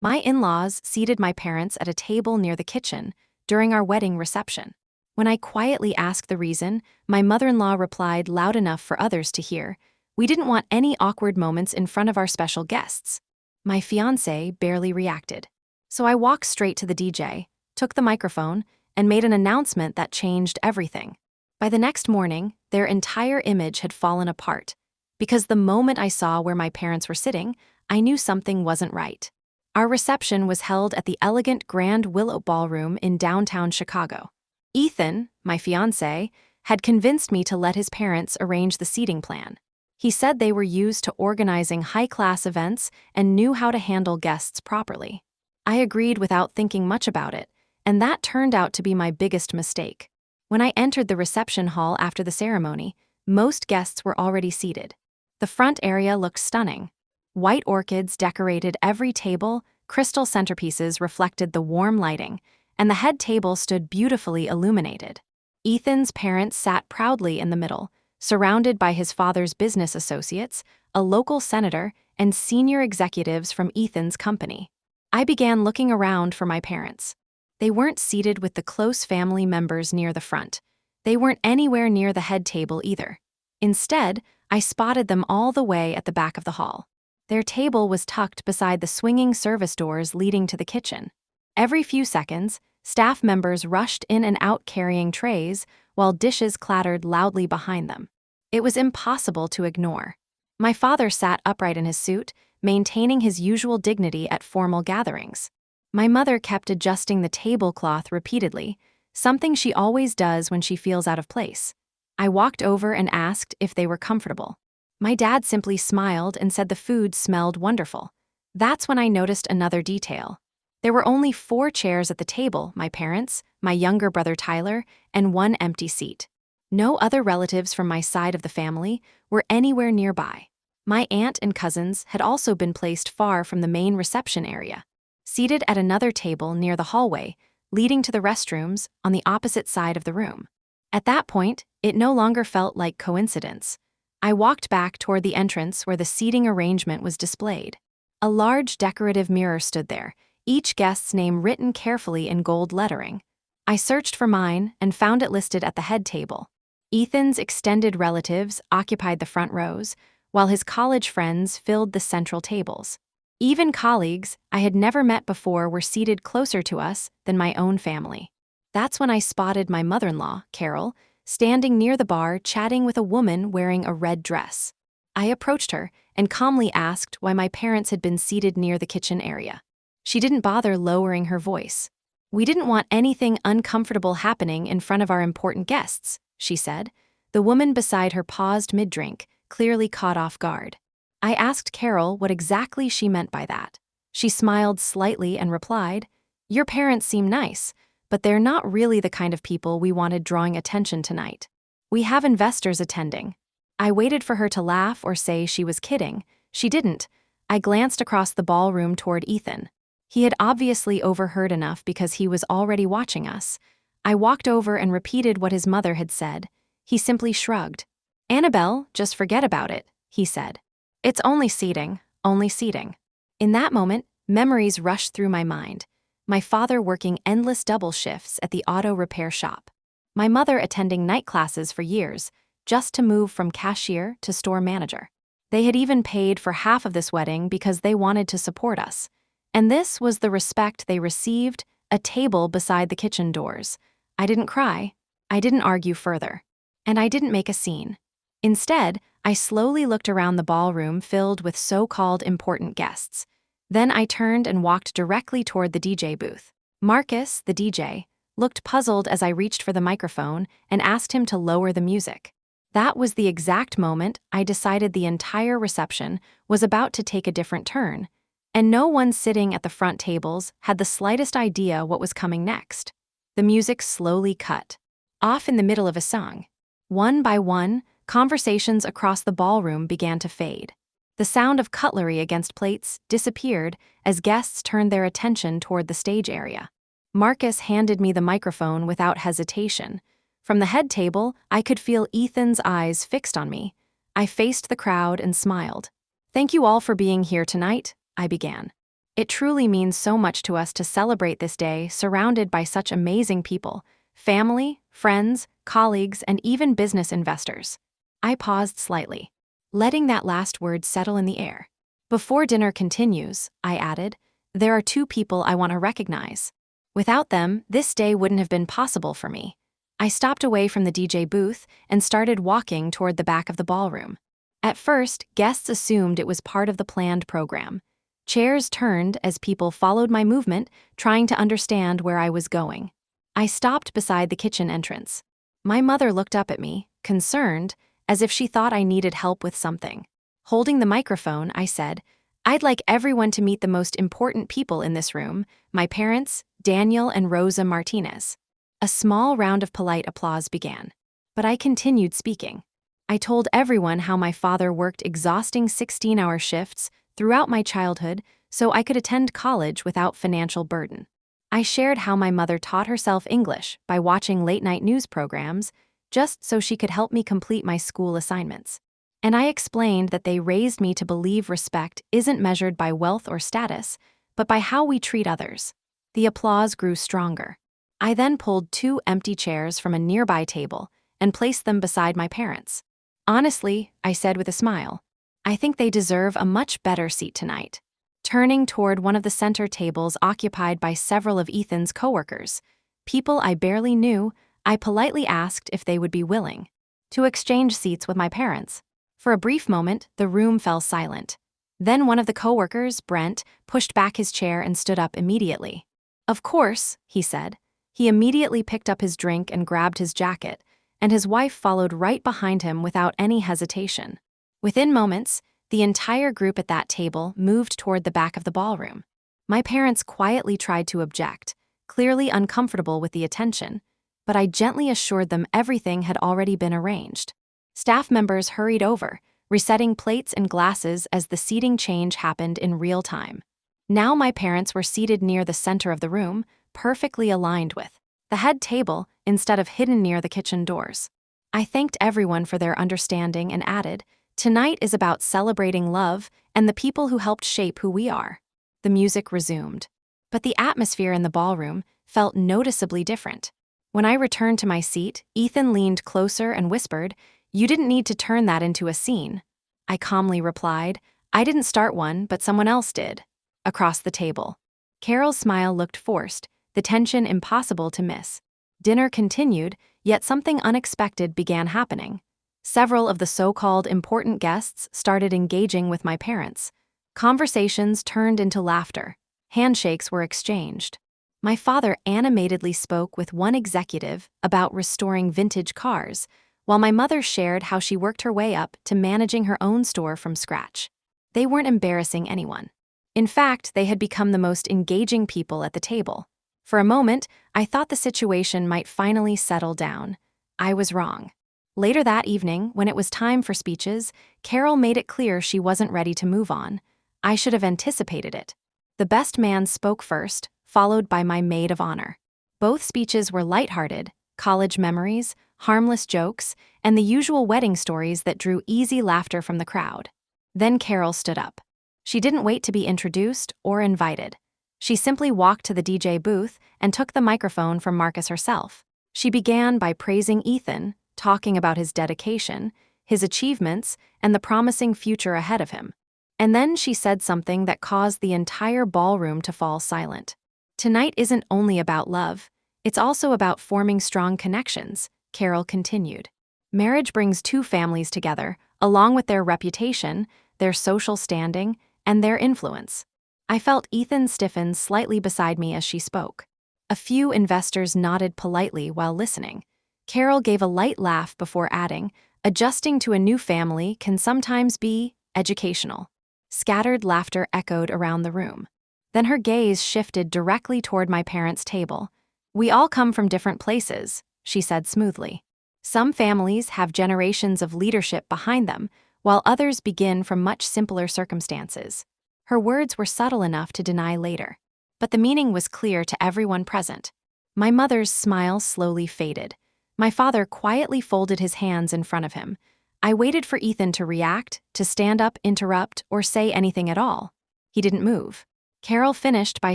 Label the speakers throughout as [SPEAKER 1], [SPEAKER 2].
[SPEAKER 1] My in-laws seated my parents at a table near the kitchen during our wedding reception. When I quietly asked the reason, my mother-in-law replied loud enough for others to hear, "We didn't want any awkward moments in front of our special guests." My fiancé barely reacted. So I walked straight to the DJ, took the microphone, and made an announcement that changed everything. By the next morning, their entire image had fallen apart. Because the moment I saw where my parents were sitting, I knew something wasn't right. Our reception was held at the elegant Grand Willow Ballroom in downtown Chicago. Ethan, my fiancé, had convinced me to let his parents arrange the seating plan. He said they were used to organizing high-class events and knew how to handle guests properly. I agreed without thinking much about it, and that turned out to be my biggest mistake. When I entered the reception hall after the ceremony, most guests were already seated. The front area looked stunning. White orchids decorated every table, crystal centerpieces reflected the warm lighting, and the head table stood beautifully illuminated. Ethan's parents sat proudly in the middle, surrounded by his father's business associates, a local senator, and senior executives from Ethan's company. I began looking around for my parents. They weren't seated with the close family members near the front. They weren't anywhere near the head table either. Instead, I spotted them all the way at the back of the hall. Their table was tucked beside the swinging service doors leading to the kitchen. Every few seconds, staff members rushed in and out carrying trays, while dishes clattered loudly behind them. It was impossible to ignore. My father sat upright in his suit, maintaining his usual dignity at formal gatherings. My mother kept adjusting the tablecloth repeatedly, something she always does when she feels out of place. I walked over and asked if they were comfortable. My dad simply smiled and said the food smelled wonderful. That's when I noticed another detail. There were only 4 chairs at the table: my parents, my younger brother Tyler, and 1 empty seat. No other relatives from my side of the family were anywhere nearby. My aunt and cousins had also been placed far from the main reception area, seated at another table near the hallway, leading to the restrooms on the opposite side of the room. At that point, it no longer felt like coincidence. I walked back toward the entrance where the seating arrangement was displayed. A large decorative mirror stood there, each guest's name written carefully in gold lettering. I searched for mine and found it listed at the head table. Ethan's extended relatives occupied the front rows, while his college friends filled the central tables. Even colleagues I had never met before were seated closer to us than my own family. That's when I spotted my mother-in-law, Carol, standing near the bar chatting with a woman wearing a red dress. I approached her and calmly asked why my parents had been seated near the kitchen area. She didn't bother lowering her voice. "We didn't want anything uncomfortable happening in front of our important guests," she said. The woman beside her paused mid-drink, clearly caught off guard. I asked Carol what exactly she meant by that. She smiled slightly and replied, "Your parents seem nice, but they're not really the kind of people we wanted drawing attention tonight. We have investors attending." I waited for her to laugh or say she was kidding. She didn't. I glanced across the ballroom toward Ethan. He had obviously overheard enough because he was already watching us. I walked over and repeated what his mother had said. He simply shrugged. "Annabelle, just forget about it," he said. "It's only seating, only seating." In that moment, memories rushed through my mind. My father working endless double shifts at the auto repair shop. My mother attending night classes for years, just to move from cashier to store manager. They had even paid for half of this wedding because they wanted to support us. And this was the respect they received, a table beside the kitchen doors. I didn't cry. I didn't argue further. And I didn't make a scene. Instead, I slowly looked around the ballroom filled with so-called important guests. Then I turned and walked directly toward the DJ booth. Marcus, the DJ, looked puzzled as I reached for the microphone and asked him to lower the music. That was the exact moment I decided the entire reception was about to take a different turn, and no one sitting at the front tables had the slightest idea what was coming next. The music slowly cut, off in the middle of a song. One by one, conversations across the ballroom began to fade. The sound of cutlery against plates disappeared as guests turned their attention toward the stage area. Marcus handed me the microphone without hesitation. From the head table, I could feel Ethan's eyes fixed on me. I faced the crowd and smiled. "Thank you all for being here tonight," I began. It truly means so much to us to celebrate this day surrounded by such amazing people, family, friends, colleagues, and even business investors. I paused slightly, letting that last word settle in the air. Before dinner continues, I added, there are two people I want to recognize. Without them, this day wouldn't have been possible for me. I stopped away from the DJ booth and started walking toward the back of the ballroom. At first, guests assumed it was part of the planned program. Chairs turned as people followed my movement, trying to understand where I was going. I stopped beside the kitchen entrance. My mother looked up at me, concerned, as if she thought I needed help with something. Holding the microphone, I said, I'd like everyone to meet the most important people in this room, my parents, Daniel and Rosa Martinez. A small round of polite applause began. But I continued speaking. I told everyone how my father worked exhausting 16-hour shifts throughout my childhood so I could attend college without financial burden. I shared how my mother taught herself English by watching late-night news programs just so she could help me complete my school assignments. And I explained that they raised me to believe respect isn't measured by wealth or status, but by how we treat others. The applause grew stronger. I then pulled 2 empty chairs from a nearby table and placed them beside my parents. Honestly, I said with a smile, I think they deserve a much better seat tonight. Turning toward one of the center tables occupied by several of Ethan's coworkers, people I barely knew, I politely asked if they would be willing to exchange seats with my parents. For a brief moment, the room fell silent. Then one of the coworkers, Brent, pushed back his chair and stood up immediately. Of course, he said. He immediately picked up his drink and grabbed his jacket, and his wife followed right behind him without any hesitation. Within moments, the entire group at that table moved toward the back of the ballroom. My parents quietly tried to object, clearly uncomfortable with the attention, but I gently assured them everything had already been arranged. Staff members hurried over, resetting plates and glasses as the seating change happened in real time. Now my parents were seated near the center of the room, perfectly aligned with the head table instead of hidden near the kitchen doors. I thanked everyone for their understanding and added, tonight is about celebrating love and the people who helped shape who we are. The music resumed, but the atmosphere in the ballroom felt noticeably different. When I returned to my seat, Ethan leaned closer and whispered, "You didn't need to turn that into a scene." I calmly replied, "I didn't start one, but someone else did." Across the table, Carol's smile looked forced, the tension impossible to miss. Dinner continued, yet something unexpected began happening. Several of the so-called important guests started engaging with my parents. Conversations turned into laughter. Handshakes were exchanged. My father animatedly spoke with one executive about restoring vintage cars, while my mother shared how she worked her way up to managing her own store from scratch. They weren't embarrassing anyone. In fact, they had become the most engaging people at the table. For a moment, I thought the situation might finally settle down. I was wrong. Later that evening, when it was time for speeches, Carol made it clear she wasn't ready to move on. I should have anticipated it. The best man spoke first, followed by my maid of honor. Both speeches were lighthearted, college memories, harmless jokes, and the usual wedding stories that drew easy laughter from the crowd. Then Carol stood up. She didn't wait to be introduced or invited. She simply walked to the DJ booth and took the microphone from Marcus herself. She began by praising Ethan, talking about his dedication, his achievements, and the promising future ahead of him. And then she said something that caused the entire ballroom to fall silent. Tonight isn't only about love, it's also about forming strong connections, Carol continued. Marriage brings two families together, along with their reputation, their social standing, and their influence. I felt Ethan stiffen slightly beside me as she spoke. A few investors nodded politely while listening. Carol gave a light laugh before adding, adjusting to a new family can sometimes be educational. Scattered laughter echoed around the room. Then her gaze shifted directly toward my parents' table. We all come from different places, she said smoothly. Some families have generations of leadership behind them, while others begin from much simpler circumstances. Her words were subtle enough to deny later, but the meaning was clear to everyone present. My mother's smile slowly faded. My father quietly folded his hands in front of him. I waited for Ethan to react, to stand up, interrupt, or say anything at all. He didn't move. Carol finished by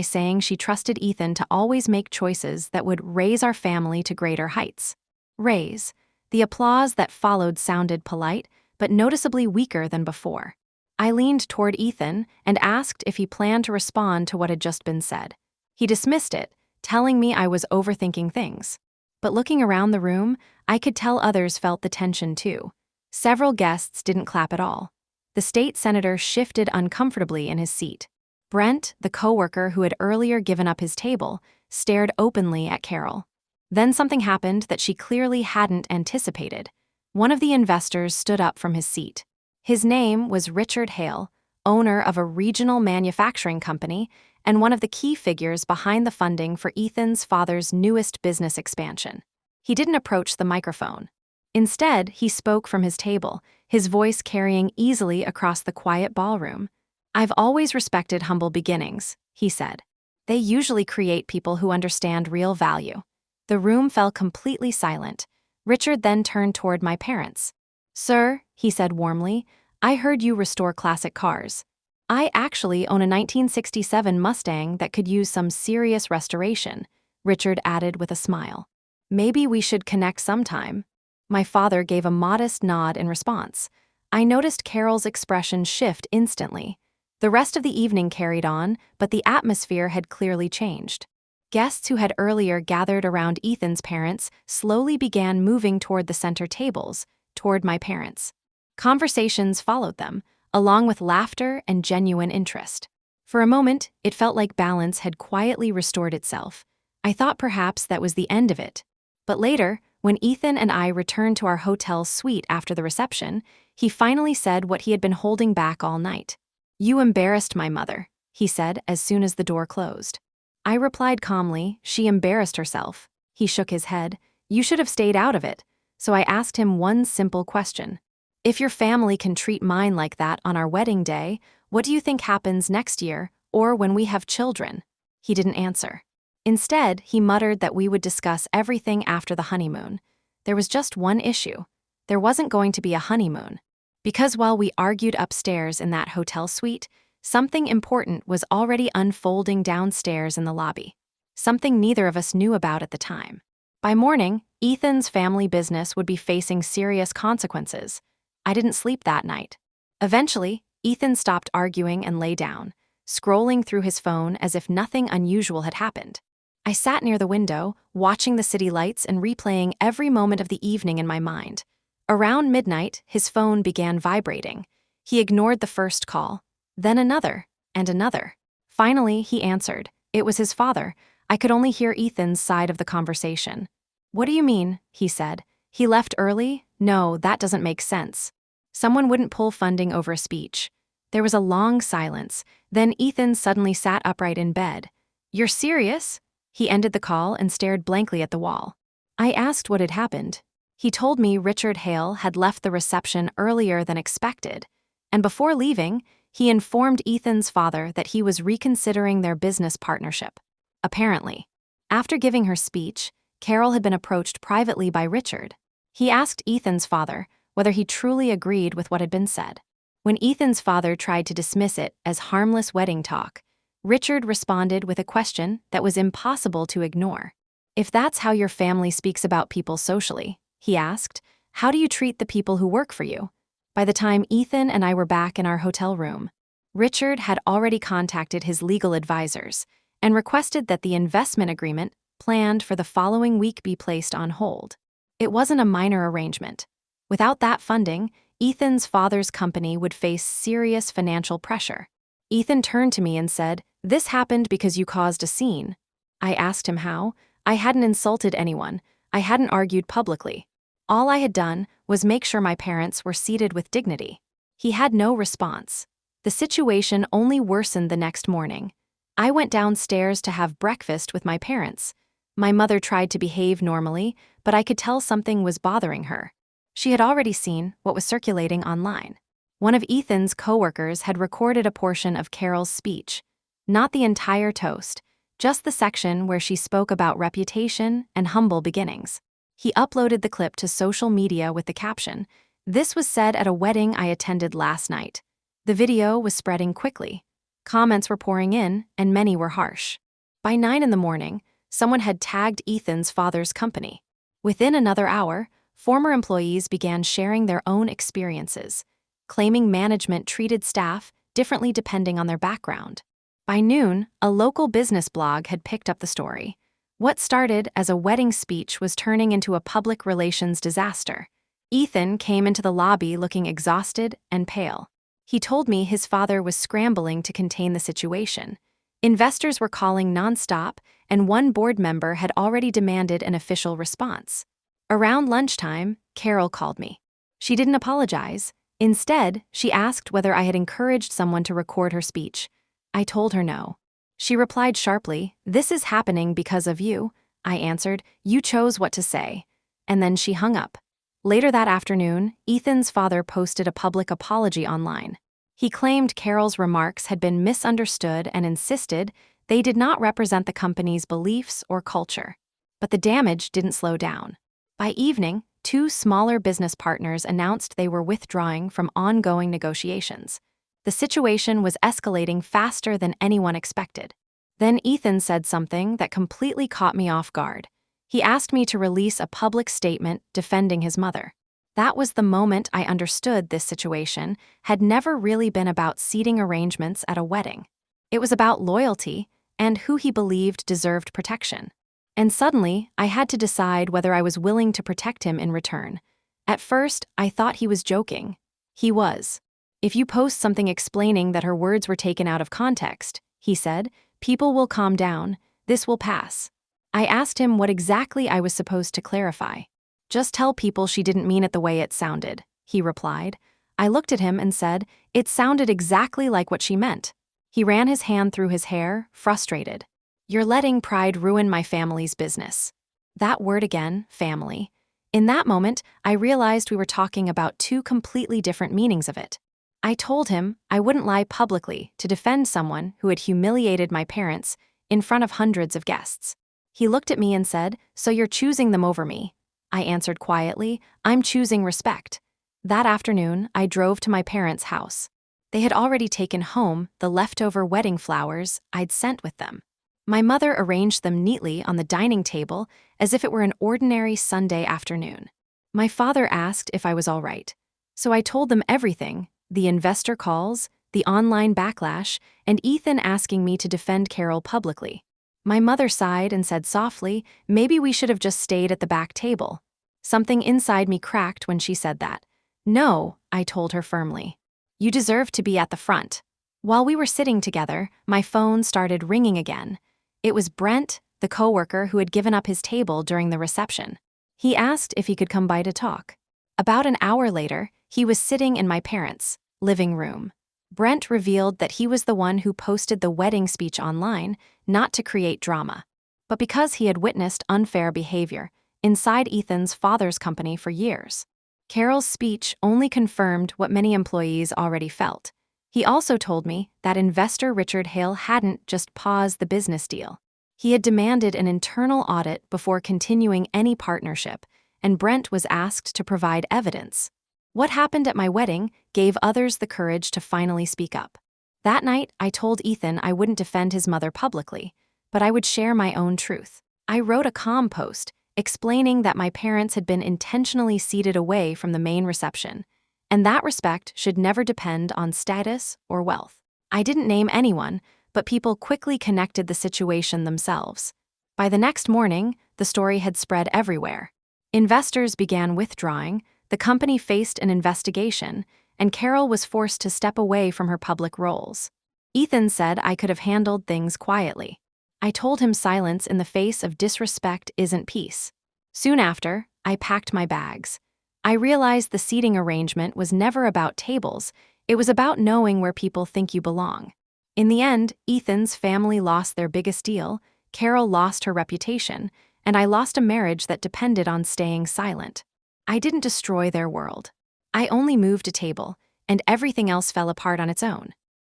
[SPEAKER 1] saying she trusted Ethan to always make choices that would raise our family to greater heights. Raise. The applause that followed sounded polite, but noticeably weaker than before. I leaned toward Ethan and asked if he planned to respond to what had just been said. He dismissed it, telling me I was overthinking things. But looking around the room, I could tell others felt the tension too. Several guests didn't clap at all. The state senator shifted uncomfortably in his seat. Brent, the coworker who had earlier given up his table, stared openly at Carol. Then something happened that she clearly hadn't anticipated. One of the investors stood up from his seat. His name was Richard Hale, owner of a regional manufacturing company and one of the key figures behind the funding for Ethan's father's newest business expansion. He didn't approach the microphone. Instead, he spoke from his table, his voice carrying easily across the quiet ballroom. "I've always respected humble beginnings," he said. "They usually create people who understand real value." The room fell completely silent. Richard then turned toward my parents. "Sir," he said warmly, "I heard you restore classic cars. I actually own a 1967 Mustang that could use some serious restoration," Richard added with a smile. "Maybe we should connect sometime." My father gave a modest nod in response. I noticed Carol's expression shift instantly. The rest of the evening carried on, but the atmosphere had clearly changed. Guests who had earlier gathered around Ethan's parents slowly began moving toward the center tables, toward my parents. Conversations followed them, along with laughter and genuine interest. For a moment, it felt like balance had quietly restored itself. I thought perhaps that was the end of it. But later, when Ethan and I returned to our hotel suite after the reception, he finally said what he had been holding back all night. "You embarrassed my mother," he said as soon as the door closed. I replied calmly, "She embarrassed herself." He shook his head. "You should have stayed out of it." So I asked him one simple question. "If your family can treat mine like that on our wedding day, what do you think happens next year or when we have children?" He didn't answer. Instead, he muttered that we would discuss everything after the honeymoon. There was just one issue. There wasn't going to be a honeymoon. Because while we argued upstairs in that hotel suite, something important was already unfolding downstairs in the lobby. Something neither of us knew about at the time. By morning, Ethan's family business would be facing serious consequences. I didn't sleep that night. Eventually, Ethan stopped arguing and lay down, scrolling through his phone as if nothing unusual had happened. I sat near the window, watching the city lights and replaying every moment of the evening in my mind. Around midnight, his phone began vibrating. He ignored the first call, then another, and another. Finally, he answered. It was his father. I could only hear Ethan's side of the conversation. "What do you mean?" he said. "He left early? No, that doesn't make sense." Someone wouldn't pull funding over a speech. There was a long silence. Then Ethan suddenly sat upright in bed. "You're serious?" He ended the call and stared blankly at the wall. I asked what had happened. He told me Richard Hale had left the reception earlier than expected, and before leaving, he informed Ethan's father that he was reconsidering their business partnership. Apparently, after giving her speech, Carol had been approached privately by Richard. He asked Ethan's father whether he truly agreed with what had been said. When Ethan's father tried to dismiss it as harmless wedding talk, Richard responded with a question that was impossible to ignore. "If that's how your family speaks about people socially," he asked, "how do you treat the people who work for you?" By the time Ethan and I were back in our hotel room, Richard had already contacted his legal advisors and requested that the investment agreement planned for the following week be placed on hold. It wasn't a minor arrangement. Without that funding, Ethan's father's company would face serious financial pressure. Ethan turned to me and said, "This happened because you caused a scene." I asked him how. I hadn't insulted anyone. I hadn't argued publicly. All I had done was make sure my parents were seated with dignity. He had no response. The situation only worsened the next morning. I went downstairs to have breakfast with my parents. My mother tried to behave normally, but I could tell something was bothering her. She had already seen what was circulating online. One of Ethan's coworkers had recorded a portion of Carol's speech. Not the entire toast, just the section where she spoke about reputation and humble beginnings. He uploaded the clip to social media with the caption, "This was said at a wedding I attended last night." The video was spreading quickly. Comments were pouring in, and many were harsh. By 9 in the morning, someone had tagged Ethan's father's company. Within another hour, former employees began sharing their own experiences, claiming management treated staff differently depending on their background. By noon, a local business blog had picked up the story. What started as a wedding speech was turning into a public relations disaster. Ethan came into the lobby looking exhausted and pale. He told me his father was scrambling to contain the situation. Investors were calling nonstop, and one board member had already demanded an official response. Around lunchtime, Carol called me. She didn't apologize. Instead, she asked whether I had encouraged someone to record her speech. I told her no. She replied sharply, "This is happening because of you." I answered, "You chose what to say." And then she hung up. Later that afternoon, Ethan's father posted a public apology online. He claimed Carol's remarks had been misunderstood and insisted they did not represent the company's beliefs or culture. But the damage didn't slow down. By evening, two smaller business partners announced they were withdrawing from ongoing negotiations. The situation was escalating faster than anyone expected. Then Ethan said something that completely caught me off guard. He asked me to release a public statement defending his mother. That was the moment I understood this situation had never really been about seating arrangements at a wedding. It was about loyalty and who he believed deserved protection. And suddenly, I had to decide whether I was willing to protect him in return. At first, I thought he was joking. He was. "If you post something explaining that her words were taken out of context," he said, "people will calm down. This will pass." I asked him what exactly I was supposed to clarify. "Just tell people she didn't mean it the way it sounded," he replied. I looked at him and said, "It sounded exactly like what she meant." He ran his hand through his hair, frustrated. "You're letting pride ruin my family's business." That word again, family. In that moment, I realized we were talking about two completely different meanings of it. I told him I wouldn't lie publicly to defend someone who had humiliated my parents in front of hundreds of guests. He looked at me and said, "So you're choosing them over me?" I answered quietly, "I'm choosing respect." That afternoon, I drove to my parents' house. They had already taken home the leftover wedding flowers I'd sent with them. My mother arranged them neatly on the dining table as if it were an ordinary Sunday afternoon. My father asked if I was all right. So I told them everything: the investor calls, the online backlash, and Ethan asking me to defend Carol publicly. My mother sighed and said softly, "Maybe we should have just stayed at the back table." Something inside me cracked when she said that. "No," I told her firmly. "You deserve to be at the front." While we were sitting together, my phone started ringing again. It was Brent, the coworker who had given up his table during the reception. He asked if he could come by to talk. About an hour later, he was sitting in my parents' living room. Brent revealed that he was the one who posted the wedding speech online, not to create drama, but because he had witnessed unfair behavior inside Ethan's father's company for years. Carol's speech only confirmed what many employees already felt. He also told me that investor Richard Hale hadn't just paused the business deal. He had demanded an internal audit before continuing any partnership, and Brent was asked to provide evidence. What happened at my wedding gave others the courage to finally speak up. That night, I told Ethan I wouldn't defend his mother publicly, but I would share my own truth. I wrote a calm post explaining that my parents had been intentionally seated away from the main reception, and that respect should never depend on status or wealth. I didn't name anyone, but people quickly connected the situation themselves. By the next morning, the story had spread everywhere. Investors began withdrawing, the company faced an investigation, and Carol was forced to step away from her public roles. Ethan said I could have handled things quietly. I told him silence in the face of disrespect isn't peace. Soon after, I packed my bags. I realized the seating arrangement was never about tables, it was about knowing where people think you belong. In the end, Ethan's family lost their biggest deal, Carol lost her reputation, and I lost a marriage that depended on staying silent. I didn't destroy their world. I only moved a table, and everything else fell apart on its own.